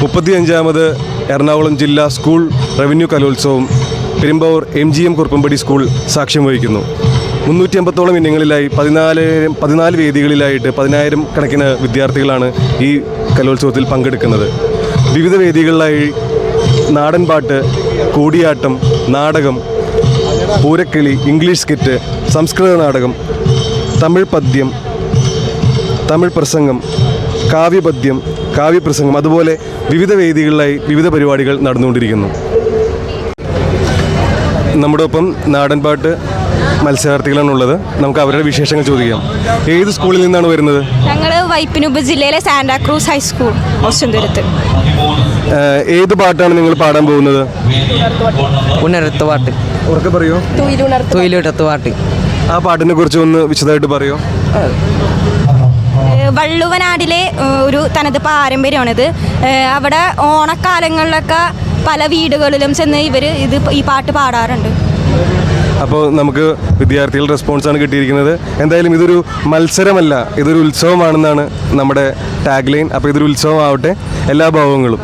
35ാമത് എറണാകുളം ജില്ലാ school revenue കലോത്സവം Perumbavoor MGM Kuruppampady school സാക്ഷ്യം വഹിക്കുന്നു. 350ഓളം ഇനങ്ങളിലായി 14 വേദികളിലായിട്ട് 10,000 കണക്കിന് വിദ്യാർത്ഥികളാണ് ഈ കലോത്സവത്തിൽ പങ്കെടുക്കുന്നത്. വിവിധ വേദികളിലായി നാടൻ പാട്ട്, കൂടിയാട്ടം, നാടകം, പൂരക്കിളി, ഇംഗ്ലീഷ് സ്കിറ്റ്, സംസ്കൃത നാടകം, തമിഴ് പദ്യം, തമിഴ് പ്രസംഗം, കാവ്യപദ്യം, കാവ്യപ്രസംഗം, അതുപോലെ വിവിധ വേദികളിലായി വിവിധ പരിപാടികൾ നടന്നുകൊണ്ടിരിക്കുന്നു. നമ്മുടെ ഒപ്പം നാടൻപാട്ട് മത്സരാർത്ഥികളാണുള്ളത്. നമുക്ക് അവരുടെ വിശേഷങ്ങൾ ചോദിക്കാം. ഏത് സ്കൂളിൽ നിന്നാണ് വരുന്നത്? ഞങ്ങൾ വൈപ്പിൻ ഉപജില്ലയിലെ സാന്റാക്രൂസ് ഹൈസ്കൂൾ ഓസ്റ്റൻതുരത്ത്. ഏത് പാട്ടാണ് നിങ്ങൾ പാടാൻ പോകുന്നത്? ഉണർത്ത് പാട്ട്. ഉറക്കെ പറയോ? തൊയിലുണർത്ത് പാട്ട്. ആ പാട്ടിനെ കുറിച്ച് ഒന്ന് വിശദമായിട്ട് പറയോ? വള്ളുവനാടിലെ ഒരു തനത് പാരമ്പര്യമാണിത്. അവിടെ ഓണക്കാലങ്ങളിലൊക്കെ പല വീടുകളിലും ചെന്ന് ഈ പാട്ട് പാടാറുണ്ട്. അപ്പോൾ നമുക്ക് വിദ്യാർത്ഥികളുടെ റെസ്പോൺസാണ് കിട്ടിയിരിക്കുന്നത്. എന്തായാലും ഇതൊരു മത്സരമല്ല, ഇതൊരു ഉത്സവമാണെന്നാണ് നമ്മുടെ ടാഗ് ലൈൻ. അപ്പോൾ ഇതൊരു ഉത്സവമാവട്ടെ എല്ലാ ഭാവങ്ങളും.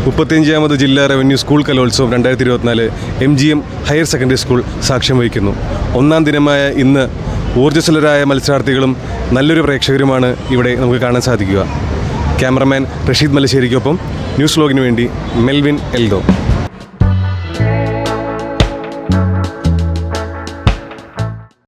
മുപ്പത്തിയഞ്ചാമത് ജില്ലാ റവന്യൂ സ്കൂൾ കലോത്സവം 2024 MGM ഹയർ സെക്കൻഡറി സ്കൂൾ സാക്ഷ്യം വഹിക്കുന്നു. ഒന്നാം ദിനമായ ഇന്ന് ഊർജ്ജസ്വലരായ മത്സരാർത്ഥികളും നല്ലൊരു പ്രേക്ഷകരുമാണ് ഇവിടെ നമുക്ക് കാണാൻ സാധിക്കുക. ക്യാമറമാൻ റഷീദ് മലശ്ശേരിക്കൊപ്പം ന്യൂസ് വ്ലോഗിന് വേണ്ടി മെൽവിൻ എൽദോ.